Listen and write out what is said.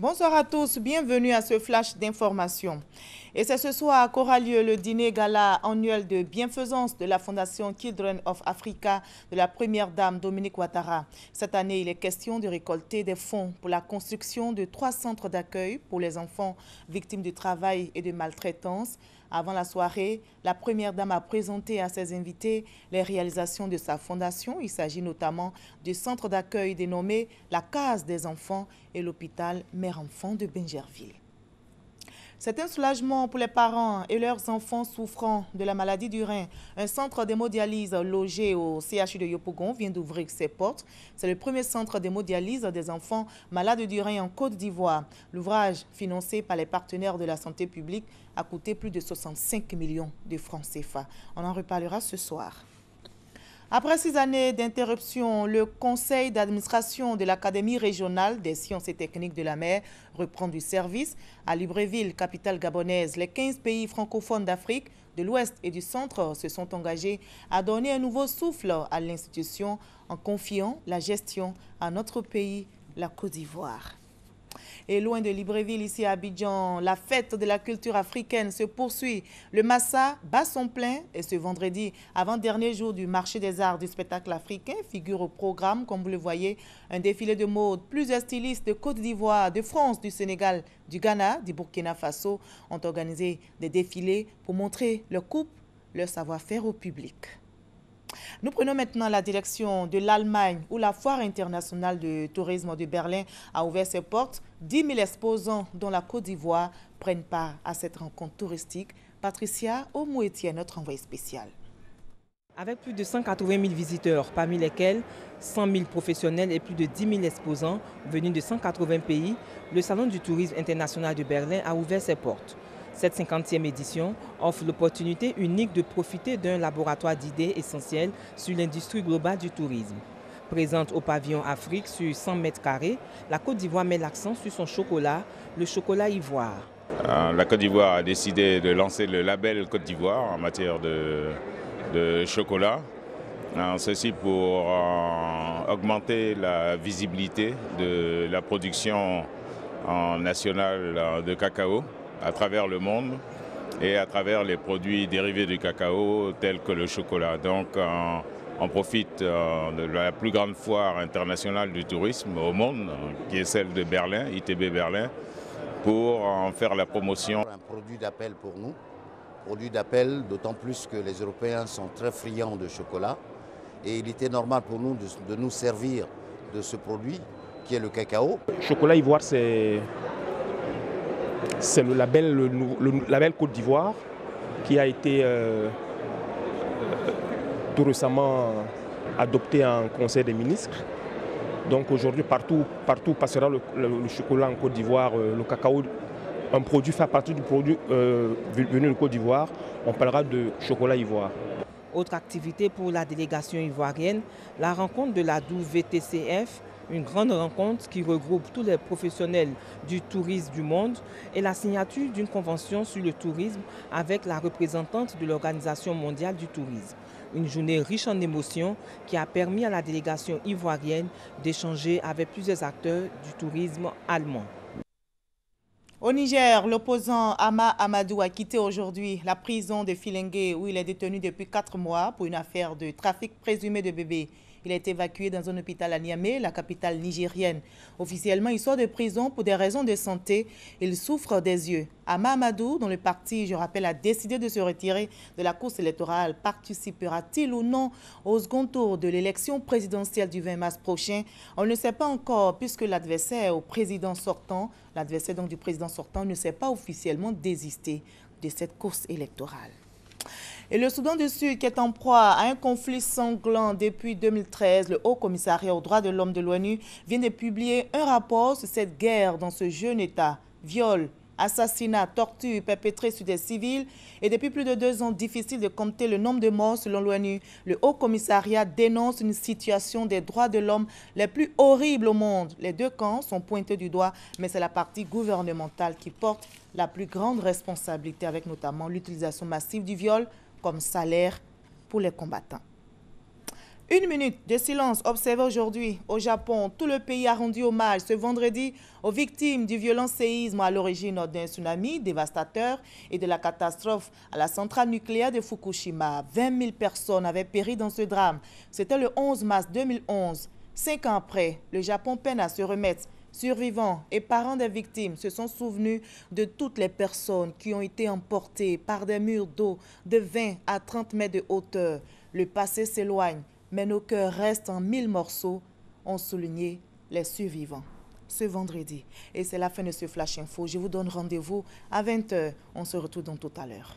Bonsoir à tous, bienvenue à ce flash d'information. Et c'est ce soir qu'aura lieu le dîner gala annuel de bienfaisance de la Fondation Children of Africa de la première dame Dominique Ouattara. Cette année, il est question de récolter des fonds pour la construction de 3 centres d'accueil pour les enfants victimes de travail et de maltraitance. Avant la soirée, la première dame a présenté à ses invités les réalisations de sa fondation. Il s'agit notamment du centre d'accueil dénommé la Case des enfants et l'hôpital Mère-Enfant de Bingerville. C'est un soulagement pour les parents et leurs enfants souffrant de la maladie du rein. Un centre d'hémodialyse logé au CHU de Yopougon vient d'ouvrir ses portes. C'est le premier centre d'hémodialyse des enfants malades du rein en Côte d'Ivoire. L'ouvrage, financé par les partenaires de la santé publique, a coûté plus de 65 millions de francs CFA. On en reparlera ce soir. Après 6 années d'interruption, le conseil d'administration de l'Académie régionale des sciences et techniques de la mer reprend du service. À Libreville, capitale gabonaise, les 15 pays francophones d'Afrique, de l'Ouest et du Centre se sont engagés à donner un nouveau souffle à l'institution en confiant la gestion à notre pays, la Côte d'Ivoire. Et loin de Libreville, ici à Abidjan, la fête de la culture africaine se poursuit. Le Massa bat son plein et ce vendredi, avant-dernier jour du marché des arts du spectacle africain, figure au programme, comme vous le voyez, un défilé de mode. Plusieurs stylistes de Côte d'Ivoire, de France, du Sénégal, du Ghana, du Burkina Faso ont organisé des défilés pour montrer leur coupe, leur savoir-faire au public. Nous prenons maintenant la direction de l'Allemagne où la foire internationale de tourisme de Berlin a ouvert ses portes. 10 000 exposants dont la Côte d'Ivoire prennent part à cette rencontre touristique. Patricia Omouetier, notre envoyée spéciale. Avec plus de 180 000 visiteurs, parmi lesquels 100 000 professionnels et plus de 10 000 exposants venus de 180 pays, le Salon du tourisme international de Berlin a ouvert ses portes. Cette 50e édition offre l'opportunité unique de profiter d'un laboratoire d'idées essentielles sur l'industrie globale du tourisme. Présente au pavillon Afrique sur 100 mètres carrés, la Côte d'Ivoire met l'accent sur son chocolat, le chocolat ivoire. La Côte d'Ivoire a décidé de lancer le label Côte d'Ivoire en matière de chocolat. Ceci pour augmenter la visibilité de la production nationale de cacao à travers le monde et à travers les produits dérivés du cacao tels que le chocolat. Donc on profite de la plus grande foire internationale du tourisme au monde, qui est celle de Berlin, ITB Berlin, pour en faire la promotion. Un produit d'appel pour nous, produit d'appel d'autant plus que les Européens sont très friands de chocolat et il était normal pour nous de nous servir de ce produit qui est le cacao. Chocolat ivoire, c'est le label Côte d'Ivoire qui a été tout récemment adopté en Conseil des ministres. Donc aujourd'hui, partout passera le chocolat en Côte d'Ivoire, le cacao, un produit fait partie du produit venu de Côte d'Ivoire. On parlera de chocolat ivoire. Autre activité pour la délégation ivoirienne, la rencontre de la WTCF, une grande rencontre qui regroupe tous les professionnels du tourisme du monde et la signature d'une convention sur le tourisme avec la représentante de l'Organisation mondiale du tourisme. Une journée riche en émotions qui a permis à la délégation ivoirienne d'échanger avec plusieurs acteurs du tourisme allemand. Au Niger, l'opposant Ama Amadou a quitté aujourd'hui la prison de Filengue où il est détenu depuis 4 mois pour une affaire de trafic présumé de bébés. Il a été évacué dans un hôpital à Niamey, la capitale nigérienne. Officiellement, il sort de prison pour des raisons de santé. Il souffre des yeux. Ama Amadou, dont le parti, je rappelle, a décidé de se retirer de la course électorale, participera-t-il ou non au second tour de l'élection présidentielle du 20 mars prochain? On ne sait pas encore puisque l'adversaire du président sortant ne s'est pas officiellement désisté de cette course électorale. Et le Soudan du Sud, qui est en proie à un conflit sanglant depuis 2013, le Haut Commissariat aux droits de l'homme de l'ONU vient de publier un rapport sur cette guerre dans ce jeune État. Viol, assassinats, tortures perpétrées sur des civils et depuis plus de 2 ans, difficile de compter le nombre de morts selon l'ONU. Le Haut Commissariat dénonce une situation des droits de l'homme les plus horribles au monde. Les 2 camps sont pointés du doigt, mais c'est la partie gouvernementale qui porte la plus grande responsabilité avec notamment l'utilisation massive du viol comme salaire pour les combattants. Une minute de silence observée aujourd'hui au Japon. Tout le pays a rendu hommage ce vendredi aux victimes du violent séisme à l'origine d'un tsunami dévastateur et de la catastrophe à la centrale nucléaire de Fukushima. 20 000 personnes avaient péri dans ce drame. C'était le 11 mars 2011. 5 ans après, le Japon peine à se remettre. Survivants et parents des victimes se sont souvenus de toutes les personnes qui ont été emportées par des murs d'eau de 20 à 30 mètres de hauteur. Le passé s'éloigne, mais nos cœurs restent en 1000 morceaux, ont souligné les survivants ce vendredi. Et c'est la fin de ce Flash Info. Je vous donne rendez-vous à 20 h. On se retrouve donc tout à l'heure.